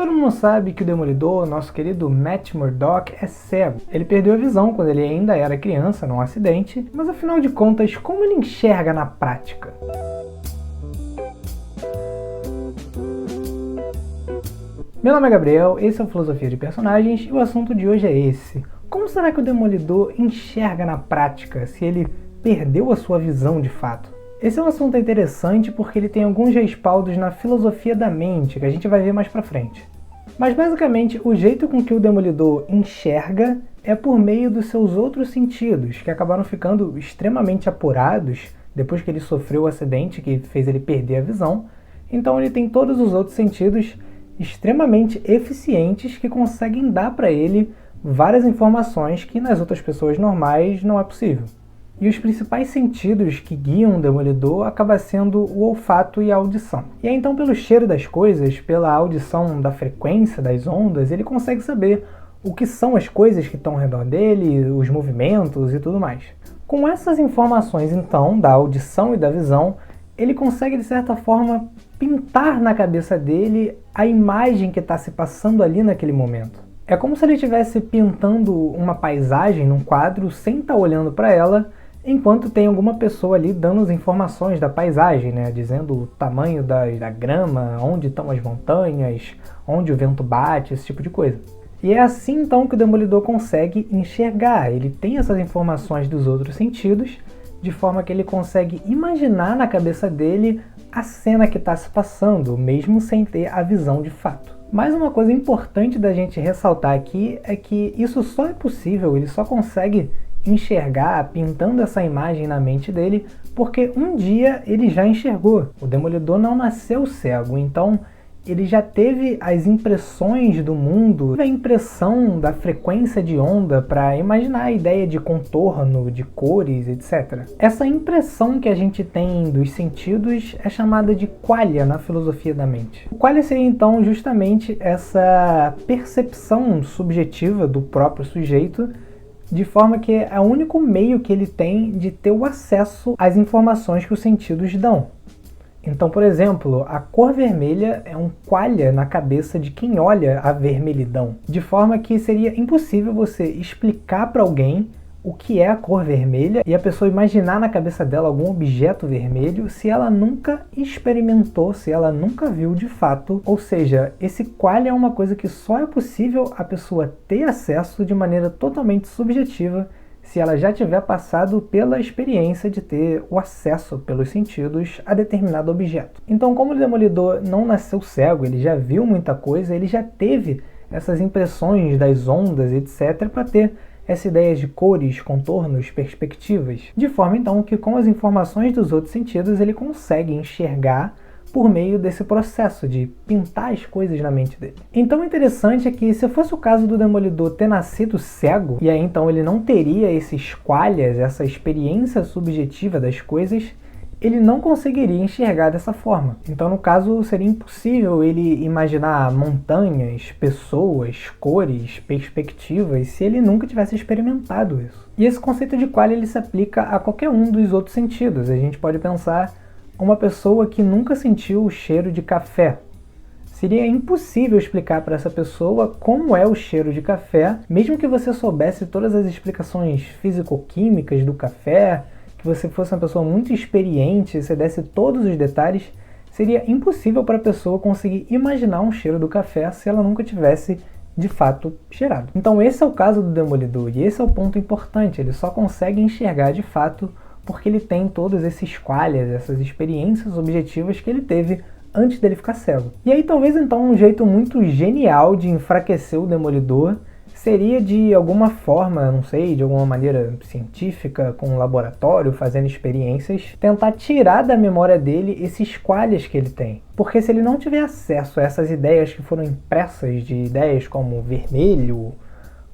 Todo mundo sabe que o Demolidor, nosso querido Matt Murdock, é cego. Ele perdeu a visão quando ele ainda era criança, num acidente, mas afinal de contas, como ele enxerga na prática? Meu nome é Gabriel, esse é o Filosofia de Personagens e o assunto de hoje é esse. Como será que o Demolidor enxerga na prática, se ele perdeu a sua visão de fato? Esse é um assunto interessante porque ele tem alguns respaldos na filosofia da mente, que a gente vai ver mais pra frente. Mas basicamente, o jeito com que o Demolidor enxerga é por meio dos seus outros sentidos, que acabaram ficando extremamente apurados depois que ele sofreu o acidente que fez ele perder a visão. Então ele tem todos os outros sentidos extremamente eficientes que conseguem dar para ele várias informações que nas outras pessoas normais não é possível. E os principais sentidos que guiam o Demolidor acaba sendo o olfato e a audição. E aí então, pelo cheiro das coisas, pela audição da frequência das ondas, ele consegue saber o que são as coisas que estão ao redor dele, os movimentos e tudo mais. Com essas informações então, da audição e da visão, ele consegue de certa forma pintar na cabeça dele a imagem que está se passando ali naquele momento. É como se ele estivesse pintando uma paisagem num quadro sem estar olhando para ela, enquanto tem alguma pessoa ali dando as informações da paisagem, né? Dizendo o tamanho da grama, onde estão as montanhas, onde o vento bate, esse tipo de coisa. E é assim então que o Demolidor consegue enxergar. Ele tem essas informações dos outros sentidos, de forma que ele consegue imaginar na cabeça dele a cena que está se passando, mesmo sem ter a visão de fato. Mas uma coisa importante da gente ressaltar aqui é que isso só é possível, ele só consegue enxergar pintando essa imagem na mente dele, porque um dia ele já enxergou. O Demolidor não nasceu cego, então ele já teve as impressões do mundo, a impressão da frequência de onda para imaginar a ideia de contorno, de cores, etc. Essa impressão que a gente tem dos sentidos é chamada de qualia na filosofia da mente. O qualia seria então justamente essa percepção subjetiva do próprio sujeito, de forma que é o único meio que ele tem de ter o acesso às informações que os sentidos dão. Então, por exemplo, a cor vermelha é um qualia na cabeça de quem olha a vermelhidão, de forma que seria impossível você explicar para alguém o que é a cor vermelha e a pessoa imaginar na cabeça dela algum objeto vermelho se ela nunca experimentou, se ela nunca viu de fato. Ou seja, esse qualia é uma coisa que só é possível a pessoa ter acesso de maneira totalmente subjetiva se ela já tiver passado pela experiência de ter o acesso pelos sentidos a determinado objeto. Então, como o Demolidor não nasceu cego, ele já viu muita coisa, ele já teve essas impressões das ondas, etc., para ter essa ideia de cores, contornos, perspectivas, de forma então que com as informações dos outros sentidos ele consegue enxergar por meio desse processo de pintar as coisas na mente dele. Então o interessante é que se fosse o caso do Demolidor ter nascido cego, e aí então ele não teria esses qualias, essa experiência subjetiva das coisas, ele não conseguiria enxergar dessa forma. Então, no caso, seria impossível ele imaginar montanhas, pessoas, cores, perspectivas, se ele nunca tivesse experimentado isso. E esse conceito de qualia ele se aplica a qualquer um dos outros sentidos. A gente pode pensar uma pessoa que nunca sentiu o cheiro de café. Seria impossível explicar para essa pessoa como é o cheiro de café, mesmo que você soubesse todas as explicações físico-químicas do café, que você fosse uma pessoa muito experiente, você desse todos os detalhes, seria impossível para a pessoa conseguir imaginar um cheiro do café se ela nunca tivesse de fato cheirado. Então esse é o caso do Demolidor e esse é o ponto importante, ele só consegue enxergar de fato porque ele tem todos esses qualias, essas experiências objetivas que ele teve antes dele ficar cego. E aí talvez então um jeito muito genial de enfraquecer o Demolidor seria de alguma forma, não sei, de alguma maneira científica, com um laboratório, fazendo experiências, tentar tirar da memória dele esses qualias que ele tem. Porque se ele não tiver acesso a essas ideias que foram impressas, de ideias como vermelho,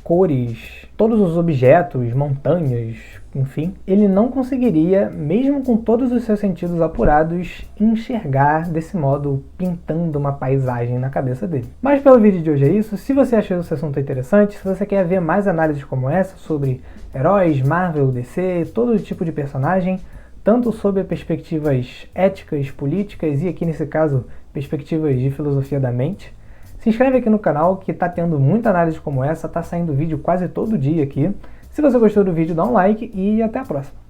cores, todos os objetos, montanhas, enfim, ele não conseguiria, mesmo com todos os seus sentidos apurados, enxergar desse modo, pintando uma paisagem na cabeça dele. Mas pelo vídeo de hoje é isso. Se você achou esse assunto interessante, se você quer ver mais análises como essa sobre heróis, Marvel, DC, todo tipo de personagem, tanto sob perspectivas éticas, políticas e aqui nesse caso, perspectivas de filosofia da mente, Se inscreve aqui no canal que tá tendo muita análise como essa, tá saindo vídeo quase todo dia aqui. Se você gostou do vídeo, dá um like e até a próxima.